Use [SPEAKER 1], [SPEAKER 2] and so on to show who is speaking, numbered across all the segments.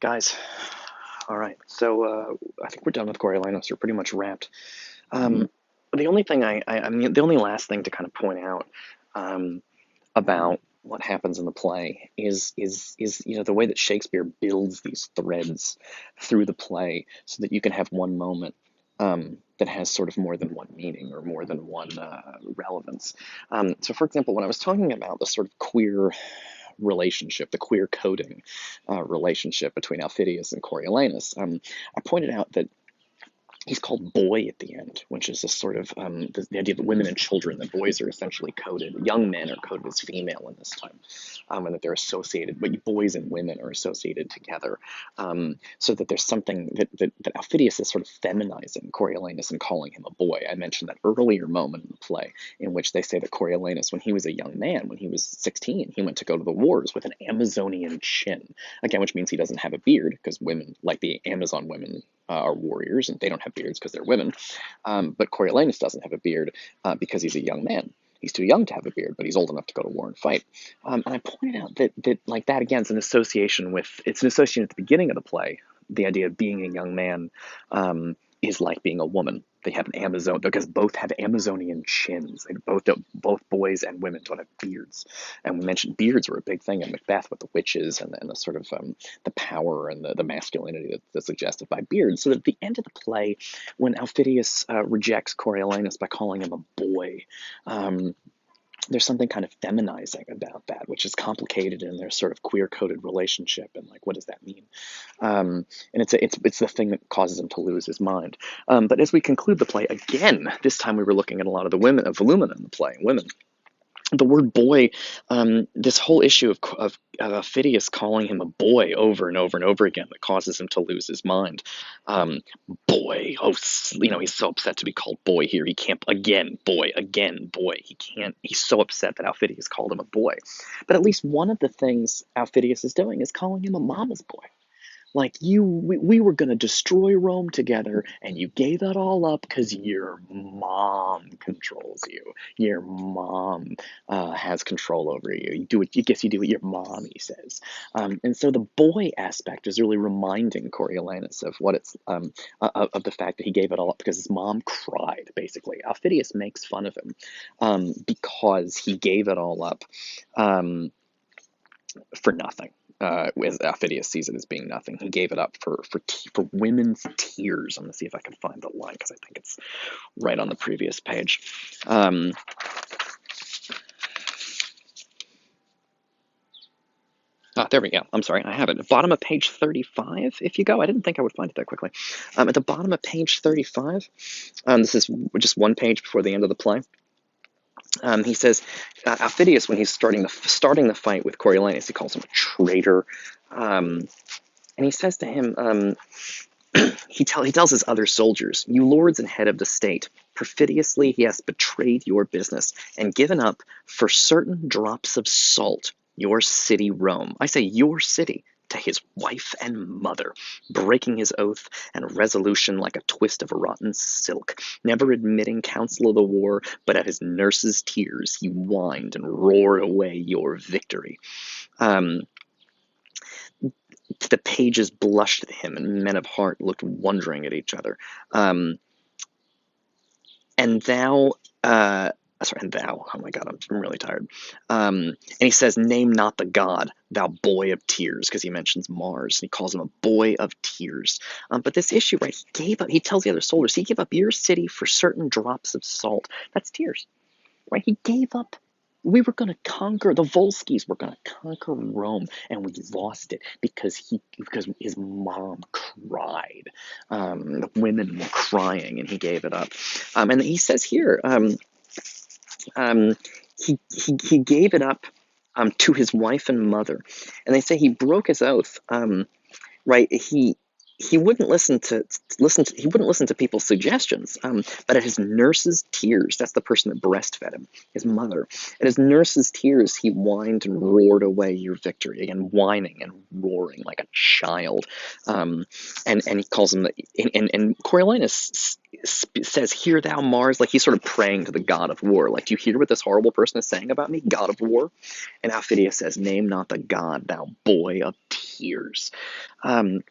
[SPEAKER 1] Guys, all right. So I think we're done with Coriolanus. We're pretty much wrapped.
[SPEAKER 2] Mhm.
[SPEAKER 1] Um, the only thing I mean, the only last thing to kind of point out um, about what happens in the play is the way that Shakespeare builds these threads through the play so that you can have one moment that has sort of more than one meaning or more than one relevance. So, for example, when I was talking about the sort of queer relationship, the queer coding relationship between Aufidius and Coriolanus, I pointed out that he's called boy at the end, which is this sort of the idea that women and children, that boys are essentially coded, young men are coded as female in this time, and that they're associated, but boys and women are associated together, so that there's something that Aufidius is sort of feminizing Coriolanus and calling him a boy. I mentioned that earlier moment in the play in which they say that Coriolanus, when he was a young man, when he was 16, he went to go to the wars with an Amazonian chin, again, which means he doesn't have a beard because women, like the Amazon women, are warriors and they don't have beards because they're women. But Coriolanus doesn't have a beard because he's a young man. He's too young to have a beard, but he's old enough to go to war and fight. And I pointed out that like that again is an association with it's an association at the beginning of the play. The idea of being a young man is like being a woman. They have an Amazon because both have Amazonian chins. They both boys and women don't have beards. And we mentioned beards were a big thing in Macbeth with the witches and the sort of the power and the masculinity that's suggested by beards. So that at the end of the play, when Aufidius rejects Coriolanus by calling him a boy, um, there's something kind of feminizing about that, which is complicated in their sort of queer-coded relationship, and like, what does that mean? And it's the thing that causes him to lose his mind. But as we conclude the play again, this time we were looking at a lot of the women of Volumina in the play, women, the word boy, this whole issue of Phidias calling him a boy over and over and over again that causes him to lose his mind. Boy, oh, he's so upset to be called boy here. He can't, again, boy. He can't, he's so upset that Aufidius called him a boy. But at least one of the things Aufidius is doing is calling him a mama's boy. Like we were gonna destroy Rome together, and you gave that all up because your mom controls you. Your mom has control over you. You do what you guess you do what your mommy says. And so the boy aspect is really reminding Coriolanus of what it's of the fact that he gave it all up because his mom cried. Basically, Aufidius makes fun of him because he gave it all up. For nothing. As Phidias sees it as being nothing, he gave it up for women's tears. I'm gonna see if I can find the line because I think it's right on the previous page. There we go. I'm sorry, I have it. Bottom of page 35. If you go, I didn't think I would find it that quickly. At the bottom of page 35, this is just one page before the end of the play. He says, Aufidius, when he's starting the fight with Coriolanus, he calls him a traitor. And he says to him, he tells his other soldiers, "You lords and head of the state, perfidiously he has betrayed your business and given up for certain drops of salt your city Rome. I say your city." To his wife and mother, breaking his oath and resolution like a twist of a rotten silk, never admitting counsel of the war, but at his nurse's tears he whined and roared away your victory. Um, the pages blushed at him, and men of heart looked wondering at each other. And thou, oh my God, I'm really tired. And he says, "Name not the god, thou boy of tears," because he mentions Mars, and he calls him a boy of tears. But this issue, right, he tells the other soldiers, he gave up your city for certain drops of salt. That's tears, right? He gave up. We were going to conquer, the Volskis were going to conquer Rome, and we lost it because his mom cried. The women were crying, and he gave it up. And he says here, he gave it up to his wife and mother, and they say he broke his oath. Right? he wouldn't listen to people's suggestions. But at his nurse's tears, that's the person that breastfed him, his mother. At his nurse's tears, he whined and roared away your victory, again whining and roaring like a child. And he calls him and Coriolanus says, "Hear thou Mars," like he's sort of praying to the god of war. Like, do you hear what this horrible person is saying about me, god of war? And Aufidius says, "Name not the god, thou boy of tears." Um,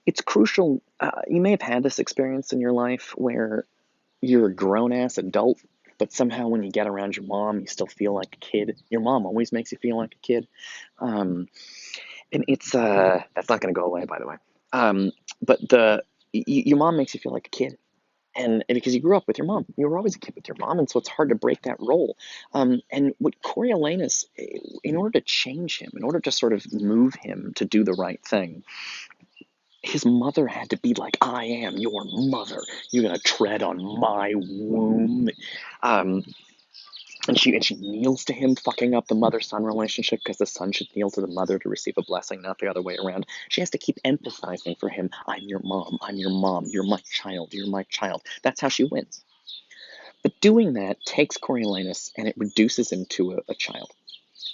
[SPEAKER 1] it's crucial. You may have had this experience in your life where you're a grown ass adult, but somehow when you get around your mom, you still feel like a kid. Your mom always makes you feel like a kid. Um, and it's that's not going to go away, by the way. But your mom makes you feel like a kid. And because you grew up with your mom, you were always a kid with your mom, and so it's hard to break that role. And what Coriolanus, in order to change him, in order to sort of move him to do the right thing, his mother had to be like, "I am your mother. You're gonna tread on my womb." Um, and she kneels to him, fucking up the mother-son relationship because the son should kneel to the mother to receive a blessing, not the other way around. She has to keep emphasizing for him, "I'm your mom. I'm your mom. You're my child. You're my child." That's how she wins. But doing that takes Coriolanus and it reduces him to a child.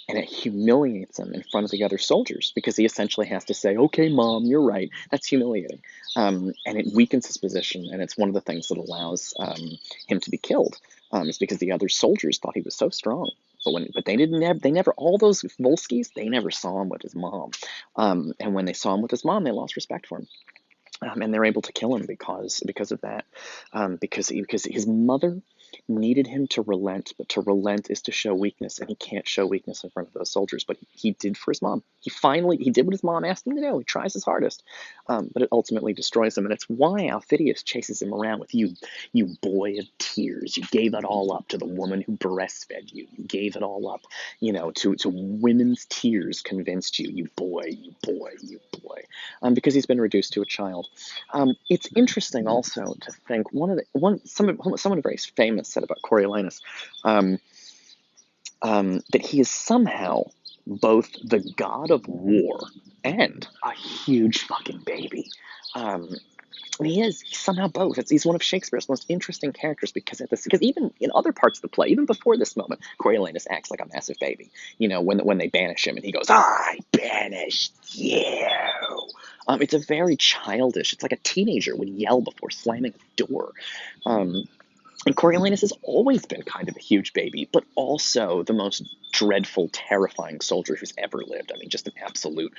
[SPEAKER 1] And it humiliates him in front of the other soldiers because he essentially has to say, "Okay, mom, you're right." That's humiliating. And it weakens his position, and it's one of the things that allows him to be killed. Is because the other soldiers thought he was so strong. But they didn't have, they never, all those Volskis, they never saw him with his mom. And when they saw him with his mom, they lost respect for him. And they're able to kill him because of that, because his mother needed him to relent, but to relent is to show weakness, and he can't show weakness in front of those soldiers. But he did for his mom. He did what his mom asked him to do. He tries his hardest, but it ultimately destroys him, and it's why Aufidius chases him around with, "You boy of tears. You gave it all up to the woman who breastfed you. You gave it all up, to women's tears convinced you. You boy, you boy, you boy." Because he's been reduced to a child. It's interesting also to think someone very famous said about Coriolanus, um, that he is somehow both the god of war and a huge fucking baby. Um, he's somehow both. He's one of Shakespeare's most interesting characters because even in other parts of the play, even before this moment, Coriolanus acts like a massive baby. When they banish him and he goes, "I banished you." It's a very childish. It's like a teenager would yell before slamming a door. Um, and Coriolanus has always been kind of a huge baby, but also the most dreadful, terrifying soldier who's ever lived. I mean, just an absolute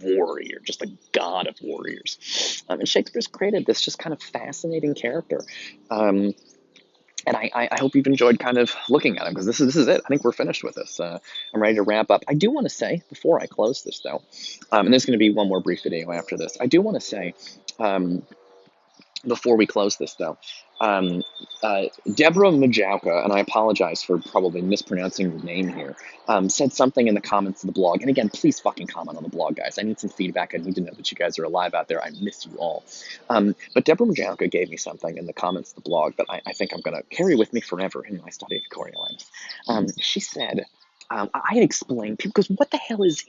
[SPEAKER 1] warrior, just a god of warriors. And Shakespeare's created this just kind of fascinating character. And I hope you've enjoyed kind of looking at him, because this is it. I think we're finished with this. I'm ready to wrap up. I do want to say, before I close this, though, and there's going to be one more brief video after this, I do want to say, before we close this, though, um, Deborah Majauka, and I apologize for probably mispronouncing your name here, said something in the comments of the blog. And again, please fucking comment on the blog, guys. I need some feedback. I need to know that you guys are alive out there. I miss you all. But Deborah Majauka gave me something in the comments of the blog that I think I'm going to carry with me forever in my study of Coriolanus. She said, I had explained, because what the hell is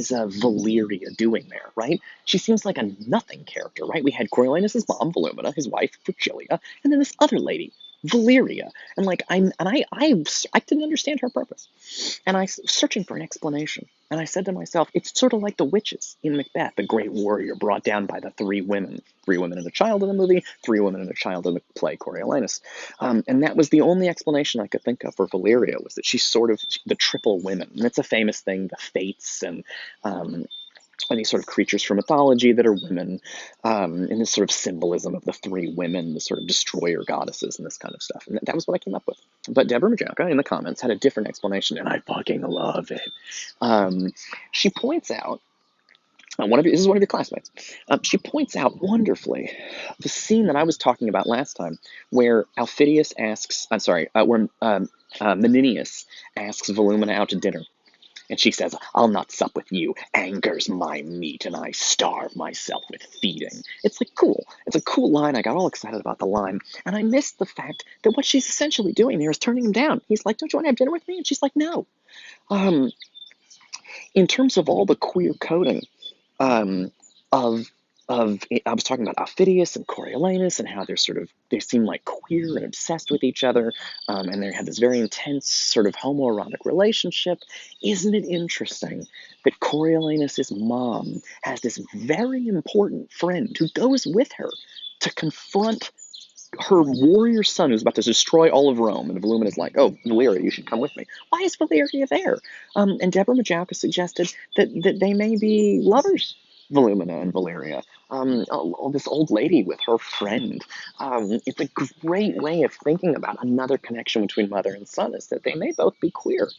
[SPEAKER 1] Valeria doing there, right? She seems like a nothing character, right? We had Coriolanus' mom, Volumina, his wife, Virgilia, and then this other lady, Valeria. And I didn't understand her purpose. And I was searching for an explanation. And I said to myself, it's sort of like the witches in Macbeth, the great warrior brought down by the three women and a child in the movie, three women and a child in the play Coriolanus. And that was the only explanation I could think of for Valeria, was that she's sort of the triple women. And it's a famous thing, the Fates and these sort of creatures from mythology that are women, and this sort of symbolism of the three women, the sort of destroyer goddesses and this kind of stuff. And that was what I came up with. But Deborah Majauka in the comments had a different explanation, and I fucking love it. She points out, this is one of your classmates. She points out wonderfully the scene that I was talking about last time, where Aufidius asks, where Menenius asks Volumina out to dinner. And she says, "I'll not sup with you. Anger's my meat, and I starve myself with feeding." It's like cool. It's a cool line. I got all excited about the line. And I missed the fact that what she's essentially doing there is turning him down. He's like, "Don't you want to have dinner with me?" And she's like, "No." In terms of all the queer coding of I was talking about Aufidius and Coriolanus and how they seem like queer and obsessed with each other, and they had this very intense sort of homoerotic relationship. Isn't it interesting that Coriolanus's mom has this very important friend who goes with her to confront her warrior son who's about to destroy all of Rome, and Volumina's like, "Oh, Valeria, you should come with me." Why is Valeria there? And Deborah Majauka suggested that they may be lovers, Volumina and Valeria. This old lady with her friend. It's a great way of thinking about another connection between mother and son, is that they may both be queer,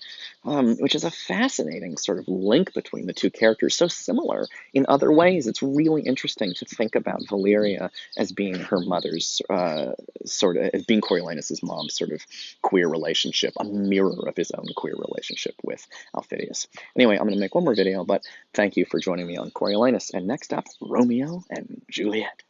[SPEAKER 1] which is a fascinating sort of link between the two characters, so similar in other ways. It's really interesting to think about Valeria as being her mother's as being Coriolanus's mom's sort of queer relationship, a mirror of his own queer relationship with Aufidius. Anyway, I'm going to make one more video, but thank you for joining me on Coriolanus. And next up, Romeo and Juliet.